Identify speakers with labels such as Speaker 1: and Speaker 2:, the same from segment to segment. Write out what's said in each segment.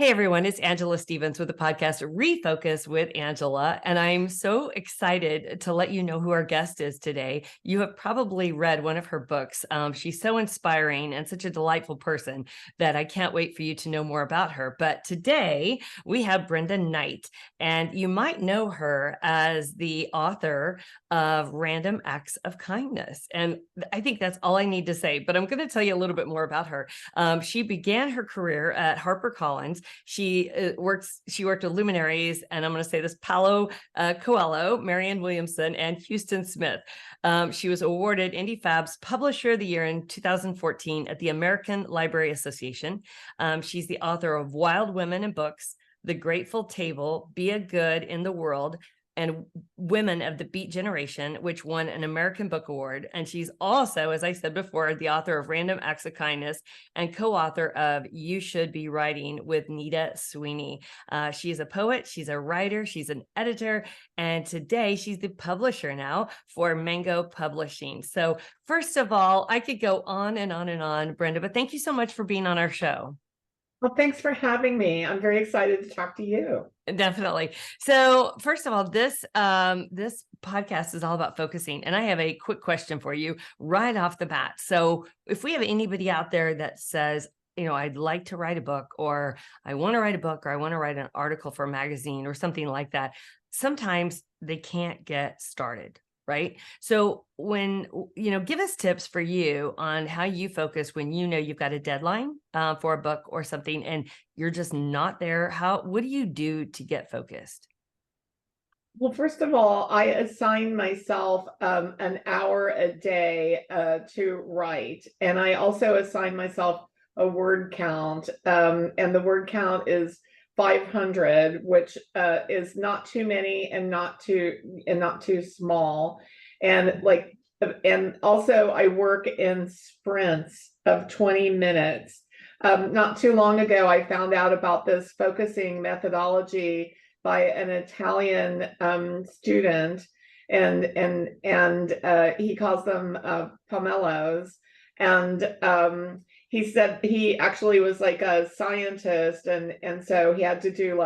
Speaker 1: Hey everyone, it's Angela Stevens with the podcast Refocus with Angela, and I'm so excited to let you know who our guest is today. You have probably read one of her books. She's so inspiring and such a delightful person that I can't wait for you to know more about her. But today we have Brenda Knight, and you might know her as the author of Random Acts of Kindness. And I think that's all I need to say, but I'm going to tell you a little bit more about her. She began her career at HarperCollins. She worked with luminaries, and I'm going to say this: Paulo Coelho, Marianne Williamson, and Houston Smith. She was awarded IndieFab's Publisher of the Year in 2014 at the American Library Association. She's the author of Wild Women in Books, The Grateful Table, Be a Good in the World, and Women of the Beat Generation, which won an American Book Award. And she's also, as I said before, the author of Random Acts of Kindness and co-author of You Should Be Writing with Nita Sweeney. She's a poet, she's a writer, she's an editor, and today she's the publisher now for Mango Publishing. So first of all, I could go on and on and on, Brenda, but thank you so much for being on our show.
Speaker 2: Well, thanks for having me. I'm very excited to talk to you.
Speaker 1: Definitely. So first of all, this podcast is all about focusing. And I have a quick question for you right off the bat. So if we have anybody out there that says, I'd like to write a book, or I want to write a book, or I want to write an article for a magazine or something like that, sometimes they can't get started. Right. So give us tips for you on how you focus when you've got a deadline for a book or something and you're just not there. What do you do to get focused?
Speaker 2: Well, first of all, I assign myself an hour a day to write. And I also assign myself a word count. And the word count is 500, which is not too many and not too small. And also I work in sprints of 20 minutes. Not too long ago, I found out about this focusing methodology by an Italian student, and he calls them pomelos. And he said he actually was like a scientist, and so he had to do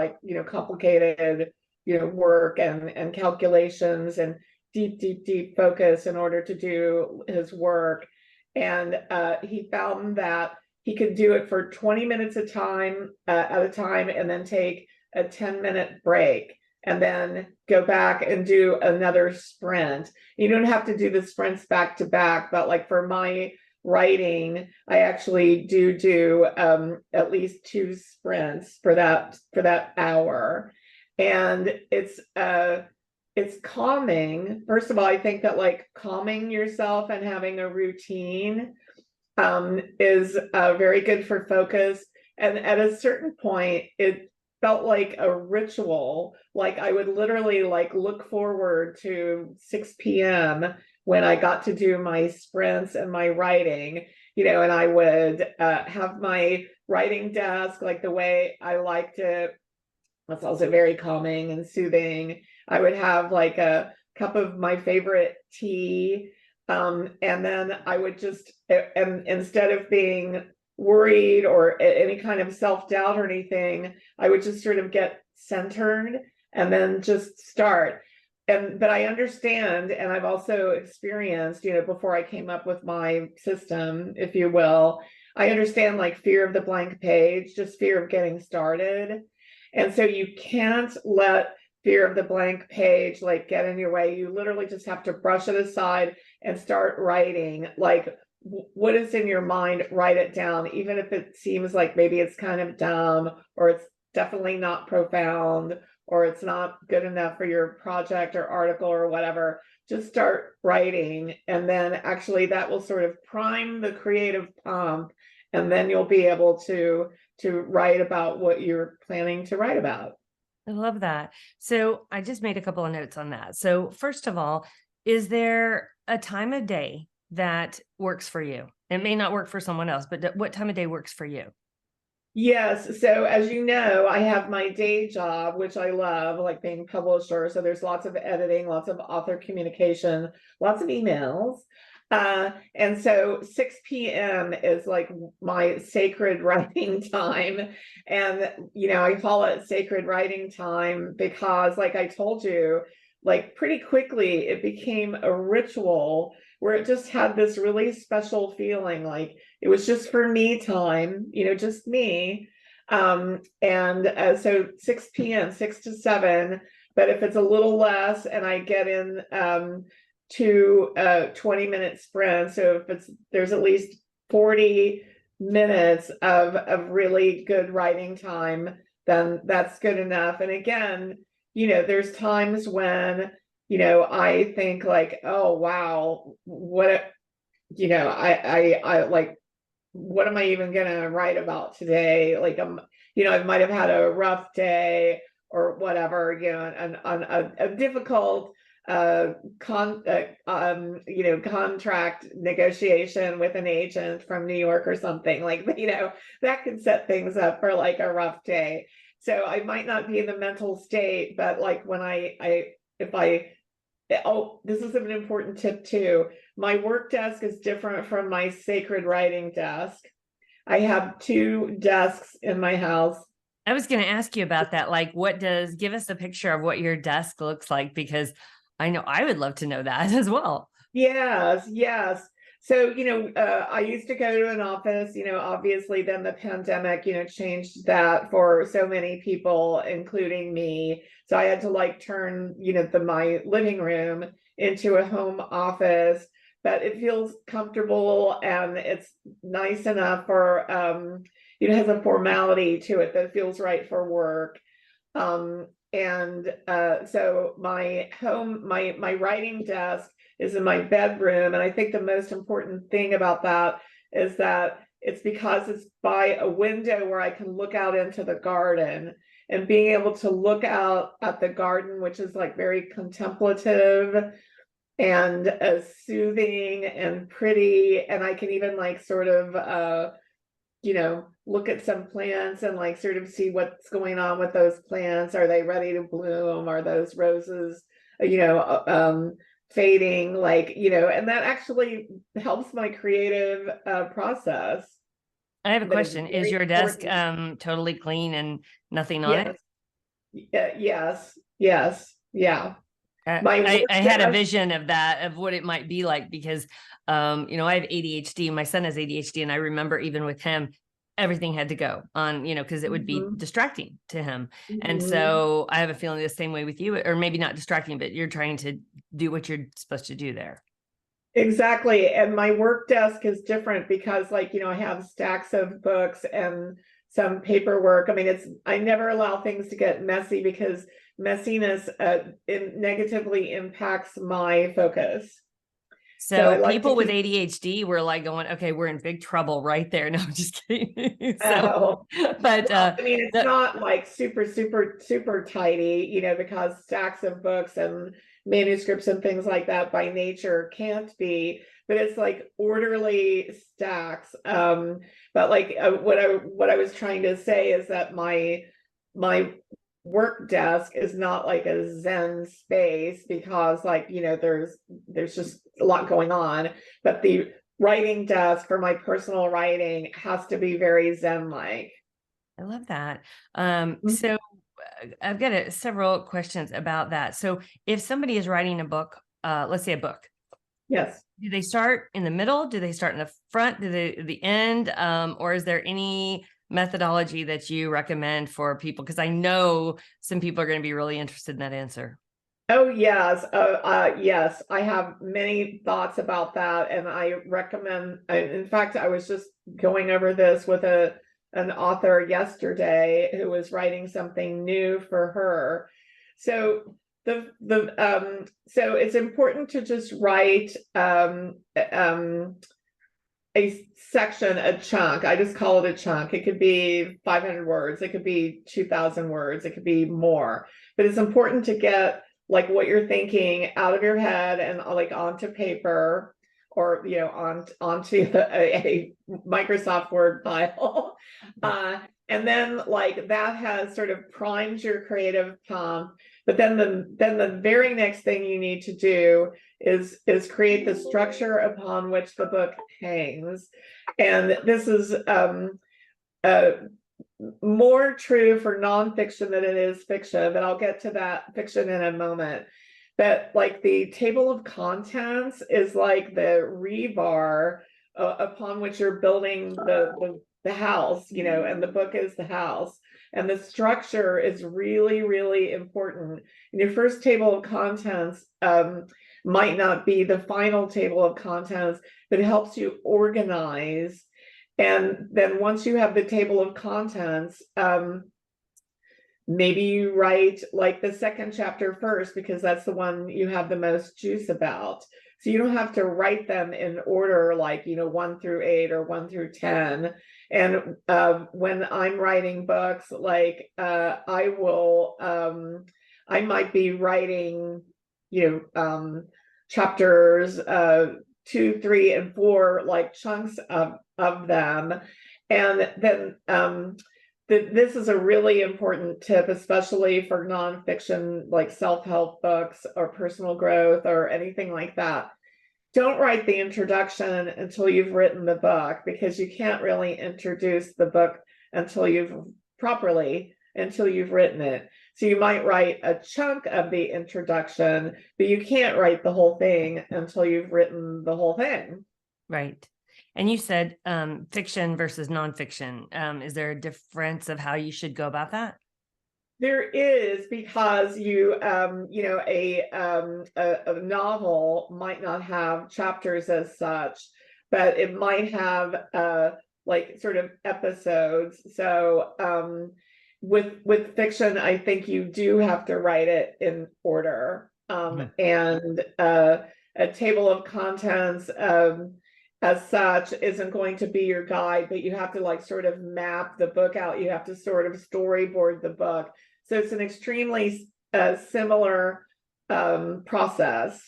Speaker 2: complicated work and calculations and deep focus in order to do his work. And he found that he could do it for 20 minutes at a time, and then take a 10-minute break, and then go back and do another sprint. You don't have to do the sprints back to back, but for my writing, I actually do at least 2 sprints for that hour. And it's calming. First of all, I think that calming yourself and having a routine is very good for focus. And at a certain point, it felt like a ritual. I would literally look forward to 6 p.m. when I got to do my sprints and my writing, and I would have my writing desk the way I liked it. That's also very calming and soothing. I would have a cup of my favorite tea. And then I would just, and instead of being worried or any kind of self-doubt or anything, I would just sort of get centered and then just start. But I understand, and I've also experienced, before I came up with my system, if you will, I understand fear of the blank page, just fear of getting started. And so you can't let fear of the blank page get in your way. You literally just have to brush it aside and start writing. What is in your mind, write it down, even if it seems like maybe it's kind of dumb, or it's definitely not profound, or it's not good enough for your project or article or whatever. Just start writing, and then actually that will sort of prime the creative pump, and then you'll be able to write about what you're planning to write about.
Speaker 1: I love that. So I just made a couple of notes on that. So first of all, is there a time of day that works for you? It may not work for someone else, but what time of day works for you?
Speaker 2: Yes. So as you know, I have my day job, which I love, being publisher. So there's lots of editing, lots of author communication, lots of emails. And so 6 p.m. is like my sacred writing time. And, I call it sacred writing time because, like I told you, like pretty quickly it became a ritual where it just had this really special feeling, like it was just for me time, just me. And so 6 p.m., 6 to 7. But if it's a little less and I get in to 20-minute sprints, so if there's at least 40 minutes of really good writing time, then that's good enough. And again, there's times when, I think like, oh, wow, I like, what am I even gonna write about today? Like, I might have had a rough day or whatever, and on a difficult contract negotiation with an agent from New York or something, like, that can set things up for like a rough day. So I might not be in the mental state, but like when this is an important tip too. My work desk is different from my sacred writing desk. I have 2 desks in my house.
Speaker 1: I was going to ask you about that. Like, give us a picture of what your desk looks like, because I know I would love to know that as well.
Speaker 2: Yes, yes. So, I used to go to an office, obviously then the pandemic, changed that for so many people, including me. So I had to like turn, my living room into a home office, but it feels comfortable and it's nice enough for, it has a formality to it that feels right for work. So my writing desk is in my bedroom. And I think the most important thing about that is that it's because it's by a window where I can look out into the garden, and being able to look out at the garden, which is like very contemplative and soothing and pretty. And I can even like sort of, look at some plants and like sort of see what's going on with those plants. Are they ready to bloom? Are those roses, fading, and that actually helps my creative process.
Speaker 1: I have a
Speaker 2: But it's
Speaker 1: question. Is
Speaker 2: very
Speaker 1: your desk
Speaker 2: important.
Speaker 1: totally clean and nothing on
Speaker 2: Yes,
Speaker 1: it?
Speaker 2: yes, yeah. My work
Speaker 1: I had a
Speaker 2: desk.
Speaker 1: vision of that, of what it might be like, because I have ADHD. My son has ADHD, and I remember even with him, everything had to go on, because it would be distracting to him. And so I have a feeling the same way with you, or maybe not distracting, but you're trying to do what you're supposed to do there.
Speaker 2: Exactly. And my work desk is different because, like, I have stacks of books and some paperwork. I mean, I never allow things to get messy because messiness it negatively impacts my focus. So I
Speaker 1: So
Speaker 2: like to
Speaker 1: people with
Speaker 2: keep.
Speaker 1: ADHD were like going, okay, we're in big trouble right there. No, I'm just kidding.
Speaker 2: Oh,
Speaker 1: But
Speaker 2: well, I mean, it's not like super, super, super tidy, because stacks of books and manuscripts and things like that by nature can't be, but it's like orderly stacks. But like what I was trying to say is that my work desk is not like a Zen space because, like, there's just a lot going on, but the writing desk for my personal writing has to be very Zen-like.
Speaker 1: I love that. So I've got several questions about that. So if somebody is writing a book, let's say a book,
Speaker 2: Yes.
Speaker 1: do they start in the middle? Do they start in the front? Do they the end? Or is there any methodology that you recommend for people? Because I know some people are going to be really interested in that answer.
Speaker 2: Oh, yes. Yes, I have many thoughts about that. And I recommend, in fact, I was just going over this with an author yesterday who was writing something new for her. So so it's important to just write a section, a chunk. I just call it a chunk. It could be 500 words, it could be 2,000 words, it could be more. But it's important to get like what you're thinking out of your head and like onto paper, or onto a Microsoft Word file. And then like that has sort of primed your creative pump. But then the very next thing you need to do is create the structure upon which the book hangs. And this is more true for nonfiction than it is fiction, but I'll get to that fiction in a moment. But like the table of contents is like the rebar upon which you're building the house, you know, and the book is the house. And the structure is really, really important. And your first table of contents might not be the final table of contents, but it helps you organize. And then once you have the table of contents, maybe you write like the second chapter first, because that's the one you have the most juice about. So you don't have to write them in order, like, you know, 1 through 8 or 1 through 10. And when I'm writing books, like I might be writing, you know, chapters 2, 3, and 4, like chunks of them. And then this is a really important tip, especially for nonfiction, like self-help books or personal growth or anything like that. Don't write the introduction until you've written the book, because you can't really introduce the book until you've written it. So you might write a chunk of the introduction, but you can't write the whole thing until you've written the whole thing.
Speaker 1: Right. And you said fiction versus nonfiction. Is there a difference of how you should go about that?
Speaker 2: There is, because you know, a novel might not have chapters as such, but it might have like sort of episodes. So with fiction, I think you do have to write it in order. And a table of contents as such isn't going to be your guide, but you have to like sort of map the book out. You have to sort of storyboard the book. So it's an extremely similar process.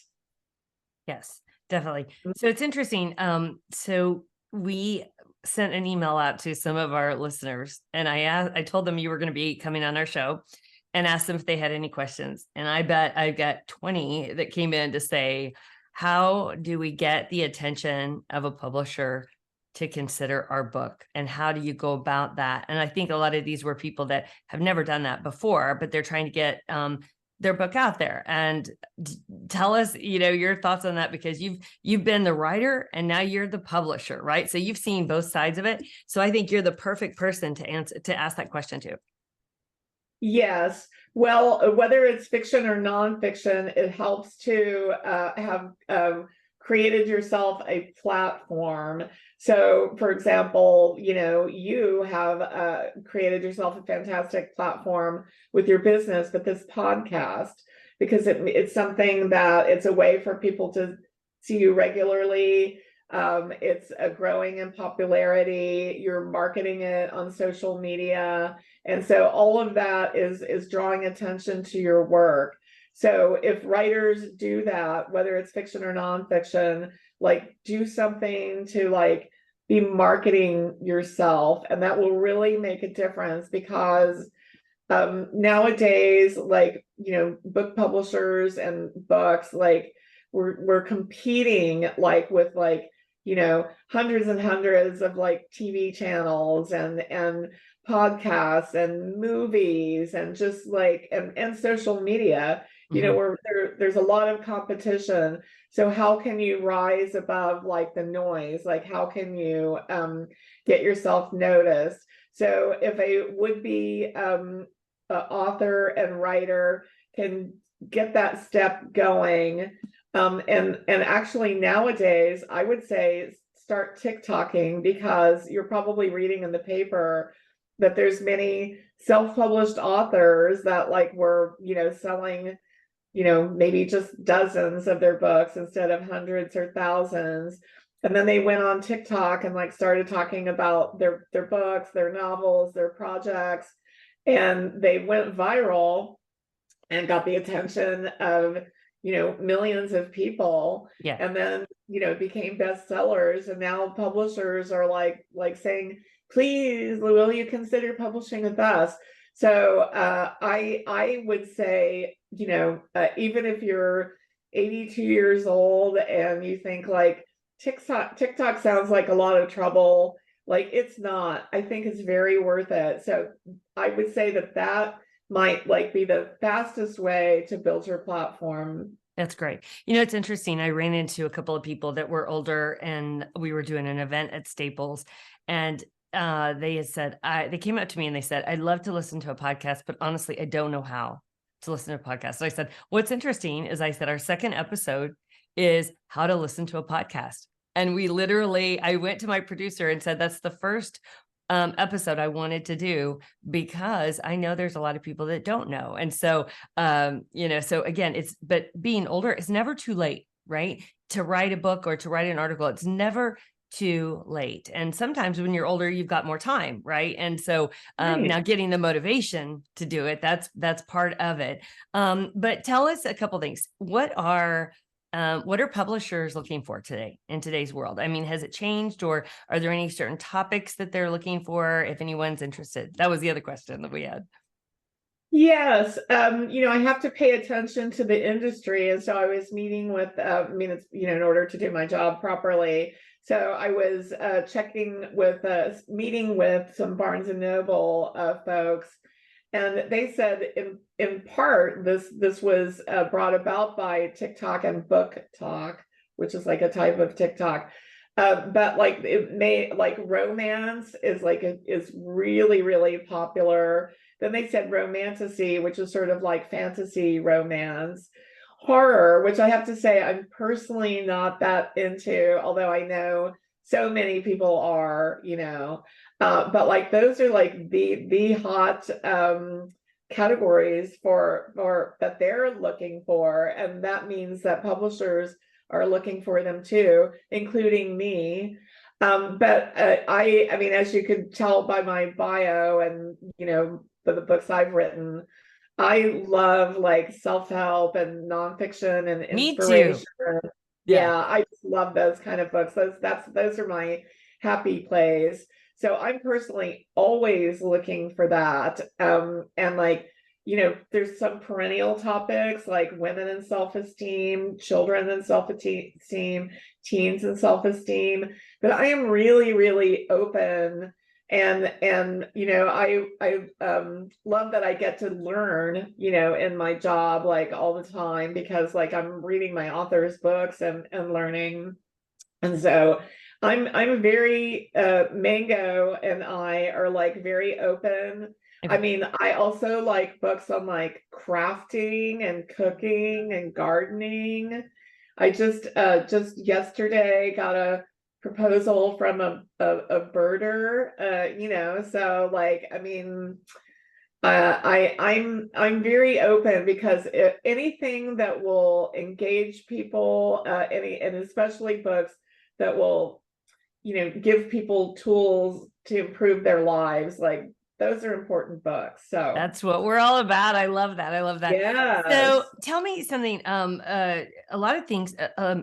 Speaker 1: Yes, definitely. So it's interesting. So we sent an email out to some of our listeners, and I told them you were going to be coming on our show, and asked them if they had any questions. And I bet I got 20 that came in to say, how do we get the attention of a publisher to consider our book, and how do you go about that? And I think a lot of these were people that have never done that before, but they're trying to get their book out there. And tell us, you know, your thoughts on that, because you've been the writer and now you're the publisher, right? So you've seen both sides of it. So I think you're the perfect person to ask that question to.
Speaker 2: Yes. Well, whether it's fiction or nonfiction, it helps to have created yourself a platform. So, for example, you know, you have created yourself a fantastic platform with your business, with this podcast, because it's something that it's a way for people to see you regularly. It's growing in popularity. You're marketing it on social media. And so all of that is drawing attention to your work. So if writers do that, whether it's fiction or nonfiction, like do something to like be marketing yourself, and that will really make a difference, because nowadays, like, you know, book publishers and books, like we're competing like with like, you know, hundreds and hundreds of like TV channels and podcasts and movies and just like and social media, you know, where there's a lot of competition. So how can you rise above like the noise? Like how can you get yourself noticed? So if a would-be author and writer can get that step going, and actually nowadays I would say start TikToking, because you're probably reading in the paper that there's many self-published authors that like were, you know, selling, you know, maybe just dozens of their books instead of hundreds or thousands. And then they went on TikTok and like started talking about their books, their novels, their projects, and they went viral and got the attention of, you know, millions of people.
Speaker 1: Yeah. And
Speaker 2: then, you know, became bestsellers. And now publishers are like saying, please, will you consider publishing with us? So I would say even if you're 82 years old and you think like TikTok sounds like a lot of trouble, like it's not. I think it's very worth it. So I would say that might like be the fastest way to build your platform.
Speaker 1: That's great. It's interesting. I ran into a couple of people that were older, and we were doing an event at Staples, and they had said, they came up to me and they said, I'd love to listen to a podcast, but honestly, I don't know how to listen to a podcast. So I said, what's interesting is I said, our second episode is how to listen to a podcast. And I went to my producer and said, that's the first episode I wanted to do, because I know there's a lot of people that don't know. And so, so again, but being older, it's never too late, right? To write a book or to write an article, it's never too late. And sometimes when you're older, you've got more time, right? And so now getting the motivation to do it, that's part of it. But tell us a couple things. What are publishers looking for today in today's world? I mean, has it changed, or are there any certain topics that they're looking for if anyone's interested? That was the other question that we had.
Speaker 2: Yes. I have to pay attention to the industry. And so I was meeting with, it's, in order to do my job properly. So I was meeting with some Barnes and Noble folks. And they said in part, this was brought about by TikTok and Book Talk, which is like a type of TikTok. But like romance is really, really popular. Then they said romantasy, which is sort of like fantasy romance. Horror, which I have to say I'm personally not that into, although I know so many people are, but like those are like the hot categories for that they're looking for, and that means that publishers are looking for them too, including me. But I mean, as you could tell by my bio and for the books I've written, I love like self-help and nonfiction and inspiration.
Speaker 1: Me too.
Speaker 2: Yeah, I just love those kind of books. Those are my happy plays. So I'm personally always looking for that. And like, there's some perennial topics like women and self-esteem, children and self-esteem, teens and self-esteem. But I am really, really open. And I love that I get to learn, in my job, like all the time, because like I'm reading my author's books and learning. And so I'm very Mango and I are like very open. I mean, I also like books on like crafting and cooking and gardening. I just yesterday got a proposal from a birder, so like, I mean, I'm very open, because anything that will engage people, and especially books that will, give people tools to improve their lives, like those are important books. So
Speaker 1: that's what we're all about. I love that.
Speaker 2: Yeah.
Speaker 1: So tell me something. A lot of things,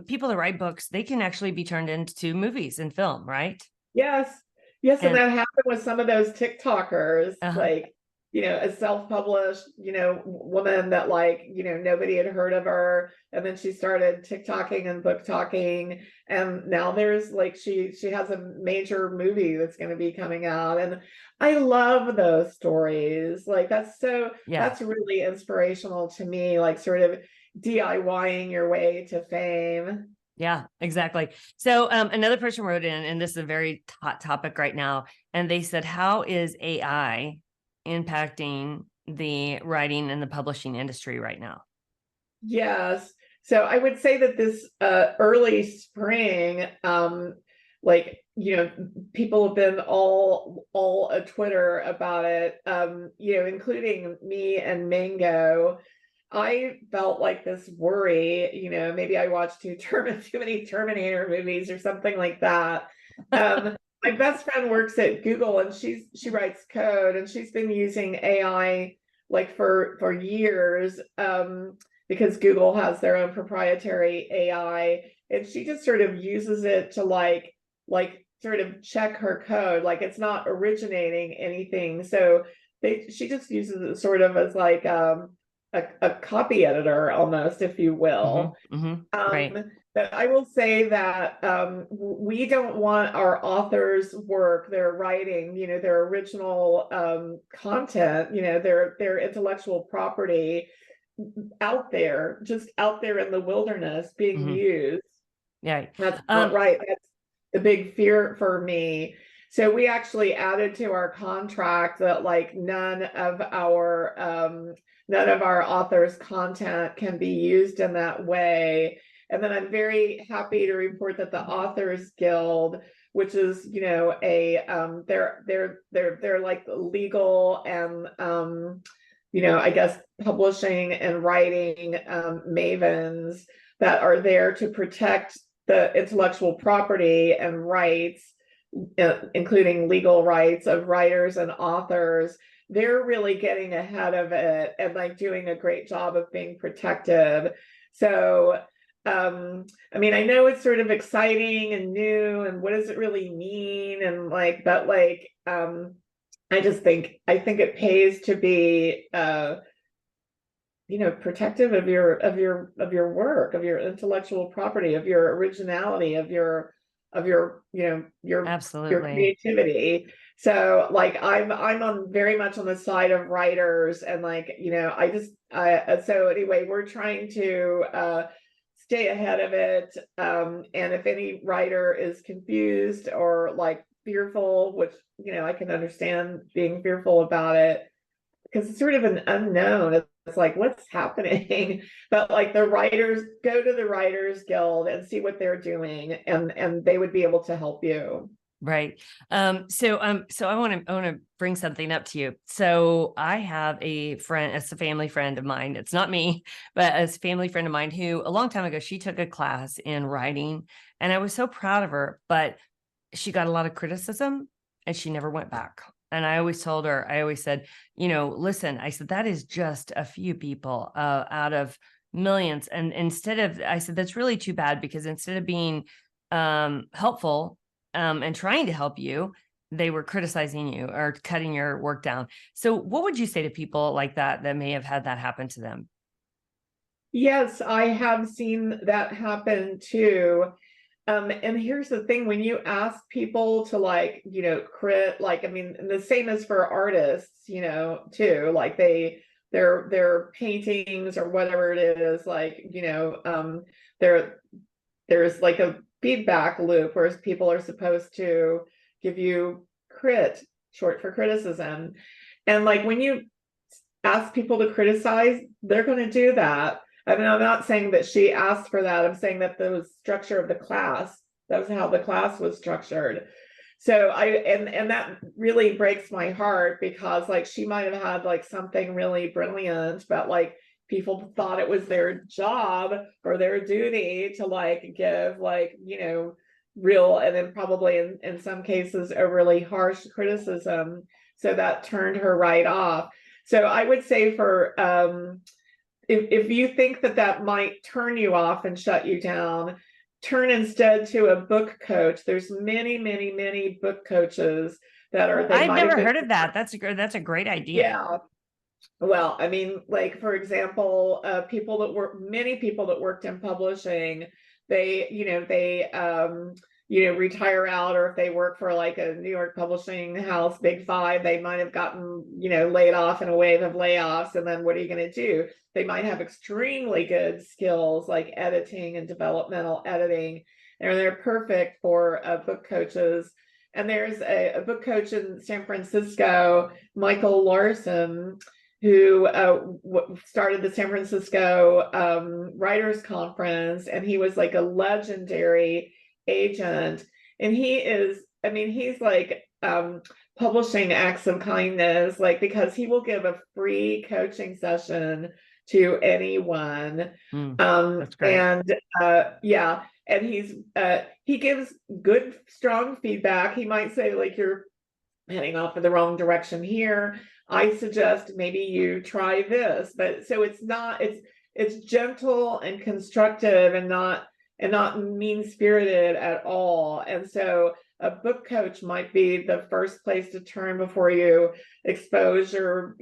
Speaker 1: people that write books, they can actually be turned into movies and film, right?
Speaker 2: Yes. And that happened with some of those TikTokers, like, a self-published, woman that like, nobody had heard of her. And then she started TikToking and book talking. And now there's like, she has a major movie that's going to be coming out. And I love those stories. Like that's really inspirational to me, like sort of DIYing your way to fame.
Speaker 1: Yeah, exactly. So another person wrote in, and this is a very hot topic right now, and they said, how is AI impacting the writing and the publishing industry right now?
Speaker 2: Yes. So I would say that this early spring, like, people have been all a Twitter about it, including me and Mango. I felt like this worry, maybe I watched too many Terminator movies or something like that. My best friend works at Google, and she writes code, and she's been using AI like for years, because Google has their own proprietary AI, and she just sort of uses it to like sort of check her code, like it's not originating anything. So she just uses it sort of as like a copy editor almost, if you will.
Speaker 1: Right.
Speaker 2: But I will say that we don't want our authors' work, their writing, their original content, their intellectual property just out there in the wilderness being used.
Speaker 1: Yeah.
Speaker 2: That's not right. That's the big fear for me. So we actually added to our contract that like none of our authors' content can be used in that way. And then I'm very happy to report that the Authors Guild, which is they're like legal and I guess publishing and writing mavens that are there to protect the intellectual property and rights, including legal rights of writers and authors. They're really getting ahead of it and like doing a great job of being protective. So I mean, I know it's sort of exciting and new and what does it really mean, and like, but like I think it pays to be protective of your work, of your intellectual property, of your originality, of your
Speaker 1: Absolutely.
Speaker 2: your creativity. So like I'm very much on the side of writers, and like so anyway, we're trying to stay ahead of it, and if any writer is confused or like fearful, which I can understand being fearful about it because it's sort of an unknown. It's like, what's happening? But like go to the Writers Guild and see what they're doing, and they would be able to help you.
Speaker 1: Right. So I want to bring something up to you. So I have a friend, it's a family friend of mine. It's not me, but it's a family friend of mine who a long time ago, she took a class in writing, and I was so proud of her, but she got a lot of criticism and she never went back. And I always said, listen, I said, that is just a few people out of millions. And I said, that's really too bad, because instead of being helpful and trying to help you, they were criticizing you or cutting your work down. So what would you say to people like that may have had that happen to them?
Speaker 2: Yes, I have seen that happen too. And here's the thing, when you ask people to like, I mean, the same as for artists, too, like their paintings or whatever it is, like, there's like a feedback loop where people are supposed to give you short for criticism. And like when you ask people to criticize, they're going to do that. I mean, I'm not saying that she asked for that. I'm saying that the structure of the class, that was how the class was structured. So and that really breaks my heart, because like she might have had like something really brilliant, but like people thought it was their job or their duty to like give like, real, and then probably in some cases a really harsh criticism. So that turned her right off. So I would say for if you think that might turn you off and shut you down, turn instead to a book coach. There's many, many, many book coaches that are.
Speaker 1: I've never heard of that. That's a great idea.
Speaker 2: Yeah. Well, I mean, like for example, many people that worked in publishing, they retire out, or if they work for like a New York publishing house, Big Five, they might have gotten, laid off in a wave of layoffs. And then what are you going to do? They might have extremely good skills like editing and developmental editing, and they're perfect for book coaches. And there's a book coach in San Francisco, Michael Larson, who started the San Francisco Writers Conference, and he was like a legendary agent. And he's like publishing acts of kindness, like, because he will give a free coaching session to anyone.
Speaker 1: That's great.
Speaker 2: And yeah, and he gives good, strong feedback. He might say like, you're heading off in the wrong direction here. I suggest maybe you try this. But so it's gentle and constructive, and not mean-spirited at all. And so a book coach might be the first place to turn before you expose your,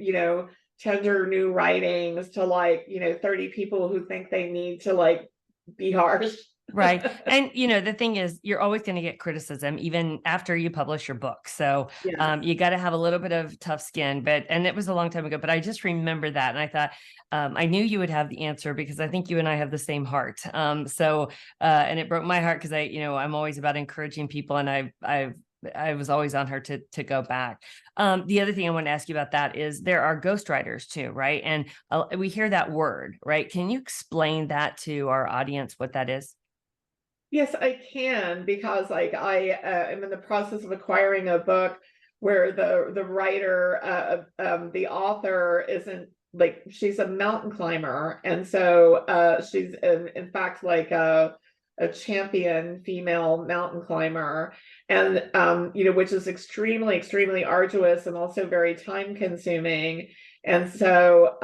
Speaker 2: tender new writings to like, 30 people who think they need to like be harsh.
Speaker 1: Right. And, the thing is, you're always going to get criticism even after you publish your book. So
Speaker 2: Yes.
Speaker 1: you got to have a little bit of tough skin, and it was a long time ago, but I just remember that. And I thought, I knew you would have the answer because I think you and I have the same heart. And it broke my heart because I'm always about encouraging people, and I was always on her to go back. The other thing I want to ask you about that is there are ghostwriters too, right? And we hear that word, right? Can you explain that to our audience, what that is?
Speaker 2: Yes, I can, because like I am in the process of acquiring a book where the writer, the author isn't like, she's a mountain climber, and so she's in fact like a champion female mountain climber, and which is extremely arduous and also very time consuming. And so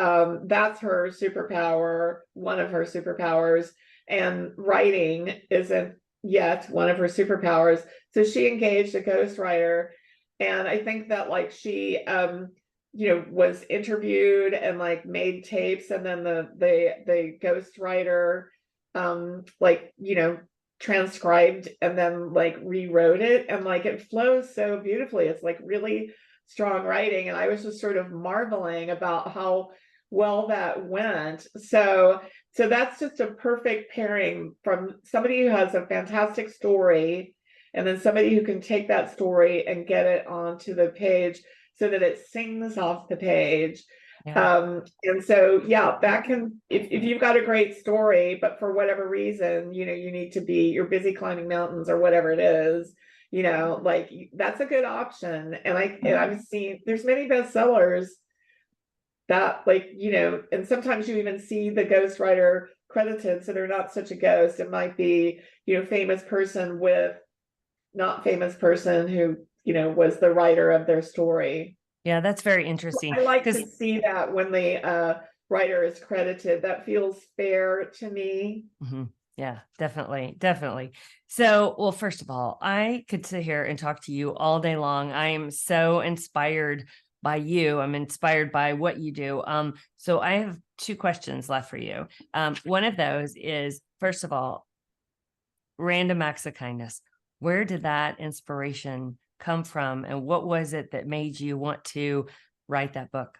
Speaker 2: that's her superpower, one of her superpowers. And writing isn't yet one of her superpowers. So she engaged a ghostwriter. And I think that like she was interviewed and like made tapes, and then the ghostwriter transcribed and then like rewrote it, and like it flows so beautifully. It's like really strong writing. And I was just sort of marveling about how well that went. So that's just a perfect pairing from somebody who has a fantastic story, and then somebody who can take that story and get it onto the page so that it sings off the page. Yeah. And so, yeah, that can, if you've got a great story, but for whatever reason, you need to you're busy climbing mountains or whatever it is, like that's a good option. And I've seen there's many bestsellers that like, and sometimes you even see the ghostwriter credited, so they're not such a ghost. It might be, famous person with not famous person who, was the writer of their story.
Speaker 1: Yeah, that's very interesting.
Speaker 2: I like to see that when the writer is credited. That feels fair to me.
Speaker 1: Mm-hmm. Yeah, definitely. So, well, first of all, I could sit here and talk to you all day long. I am so inspired by you. I'm inspired by what you do. So I have two questions left for you. One of those is, first of all, random acts of kindness. Where did that inspiration come from, and what was it that made you want to write that book?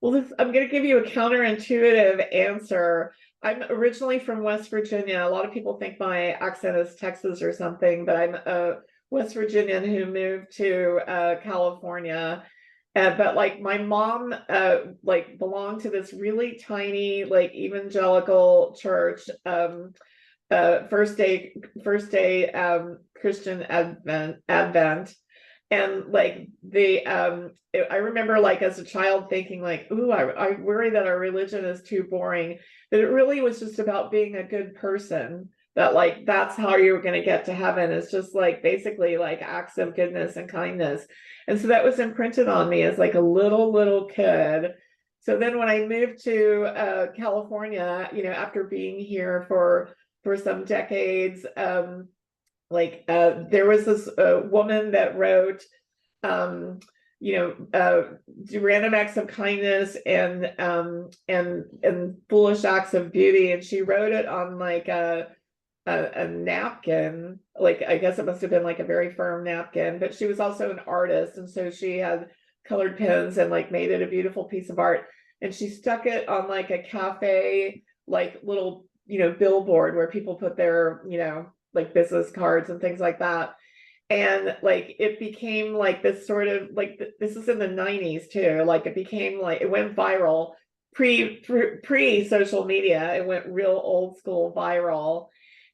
Speaker 2: Well, I'm going to give you a counterintuitive answer. I'm originally from West Virginia. A lot of people think my accent is Texas or something, but I'm a West Virginian who moved to California. But like my mom like belonged to this really tiny like evangelical church, first day Christian Advent. And like I remember like as a child thinking like, ooh, I worry that our religion is too boring. But it really was just about being a good person. That like that's how you're going to get to heaven. It's just like basically like acts of goodness and kindness. And so that was imprinted on me as like a little kid. So then when I moved to California, after being here for some decades, there was this woman that wrote random acts of kindness and foolish acts of beauty, and she wrote it on like a napkin. Like I guess it must have been like a very firm napkin, but she was also an artist, and so she had colored pens and like made it a beautiful piece of art, and she stuck it on like a cafe like little billboard where people put their like business cards and things like that. And like it became like this sort of like this is in the 90s too, like it became like it went viral pre social media. It went real old school viral.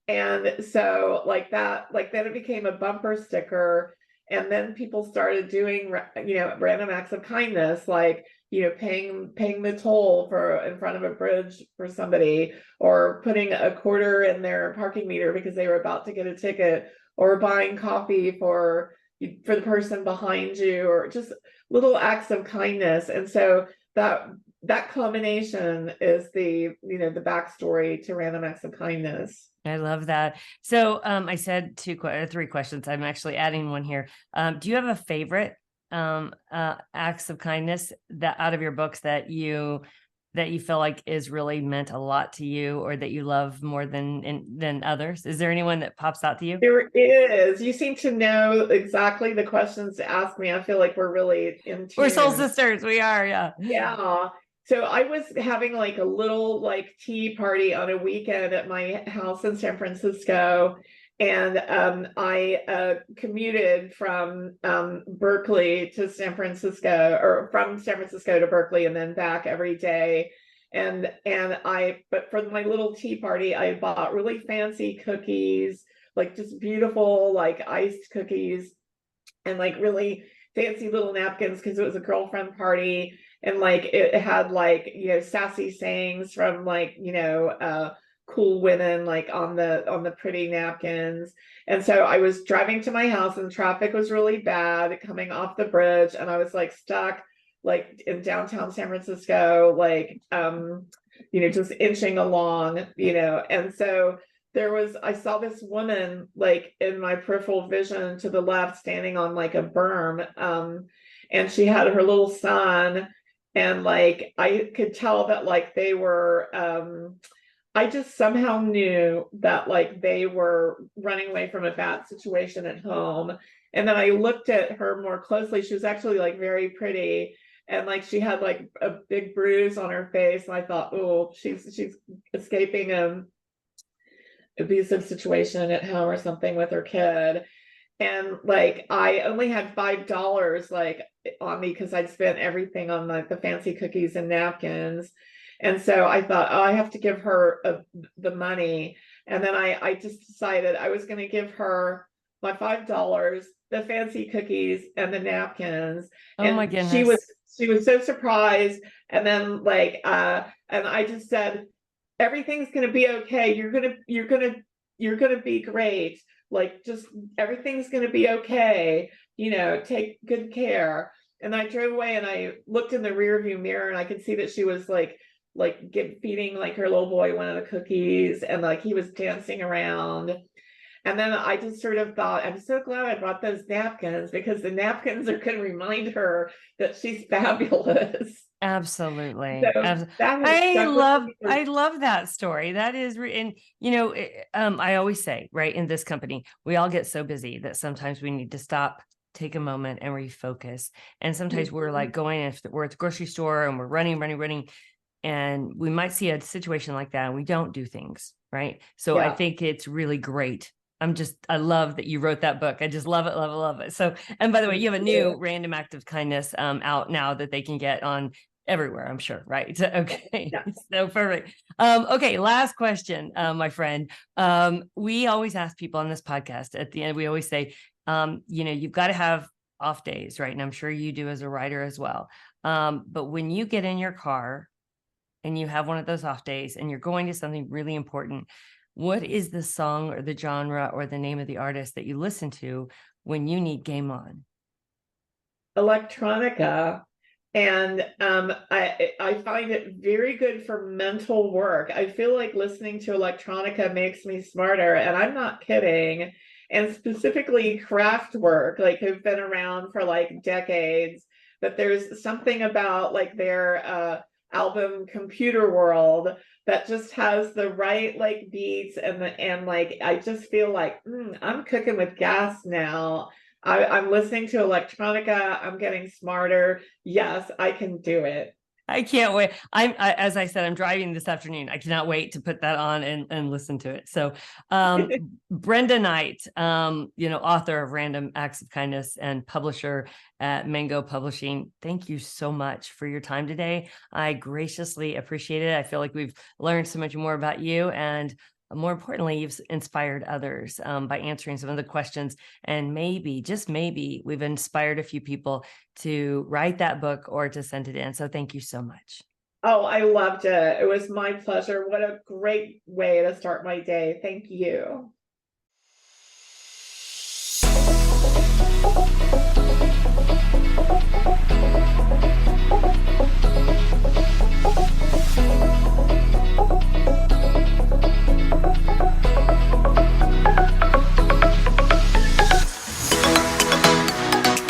Speaker 2: And so like that, like then it became a bumper sticker, and then people started doing random acts of kindness, like paying the toll for in front of a bridge for somebody, or putting a quarter in their parking meter because they were about to get a ticket, or buying coffee for the person behind you, or just little acts of kindness. And so that combination is the backstory to random acts of kindness.
Speaker 1: I love that. So I said three questions. I'm actually adding one here. Do you have a favorite acts of kindness that out of your books that you feel like is really meant a lot to you, or that you love more than others? Is there anyone that pops out to you?
Speaker 2: There is. You seem to know exactly the questions to ask me. I feel like we're really in tune.
Speaker 1: We're soul sisters. We are, yeah.
Speaker 2: Yeah. So I was having like a little like tea party on a weekend at my house in San Francisco. And I commuted from Berkeley to San Francisco, or from San Francisco to Berkeley, and then back every day. But for my little tea party, I bought really fancy cookies, like just beautiful, like iced cookies, and like really fancy little napkins, because it was a girlfriend party. And like it had like, sassy sayings from like, cool women like on the pretty napkins. And so I was driving to my house and traffic was really bad coming off the bridge, and I was like stuck like in downtown San Francisco, like just inching along, and so I saw this woman like in my peripheral vision to the left standing on like a berm, and she had her little son, and like I could tell that like they were I just somehow knew that like they were running away from a bad situation at home. And then I looked at her more closely. She was actually like very pretty, and like she had like a big bruise on her face, and I thought, oh, she's escaping an abusive situation at home or something with her kid. And like I only had $5 like on me, because I'd spent everything on like the fancy cookies and napkins. And so I thought, oh, I have to give her the money. And then I just decided I was going to give her my $5, the fancy cookies, and the napkins.
Speaker 1: Oh my goodness.
Speaker 2: She was so surprised. And then like and I just said, everything's going to be okay. You're going to be great. Like, just everything's going to be okay. Take good care. And I drove away, and I looked in the rear view mirror, and I could see that she was feeding like her little boy one of the cookies, and like he was dancing around. And then I just sort of thought, I'm so glad I brought those napkins, because the napkins are going to remind her that she's fabulous.
Speaker 1: Absolutely.
Speaker 2: So
Speaker 1: I love that story. That is, and I always say, right, in this company, we all get so busy that sometimes we need to stop, take a moment, and refocus. And sometimes we're like we're at the grocery store and we're running, and we might see a situation like that and we don't do things, right? So I think it's really great. I love that you wrote that book. I just love it. So, and by the way, you have a new Random Act of Kindness out now that they can get on everywhere, I'm sure, right? Okay. Yeah. So perfect. Okay. Last question, my friend. We always ask people on this podcast at the end, we always say, you've got to have off days, right? And I'm sure you do as a writer as well. But when you get in your car and you have one of those off days and you're going to something really important, what is the song or the genre or the name of the artist that you listen to when you need game on?
Speaker 2: Electronica. And I find it very good for mental work. I feel like listening to electronica makes me smarter, and I'm not kidding. And specifically craft work, like have been around for like decades, but there's something about like their album Computer World that just has the right like beats, and like I just feel like I'm cooking with gas now. I'm listening to electronica. I'm getting smarter. Yes, I can do it.
Speaker 1: I can't wait. As I said, I'm driving this afternoon. I cannot wait to put that on and listen to it. So, Brenda Knight, author of Random Acts of Kindness and publisher at Mango Publishing. Thank you so much for your time today. I graciously appreciate it. I feel like we've learned so much more about you, and more importantly, you've inspired others by answering some of the questions, and maybe, just maybe, we've inspired a few people to write that book or to send it in. So thank you so much.
Speaker 2: Oh, I loved it. It was my pleasure. What a great way to start my day. Thank you.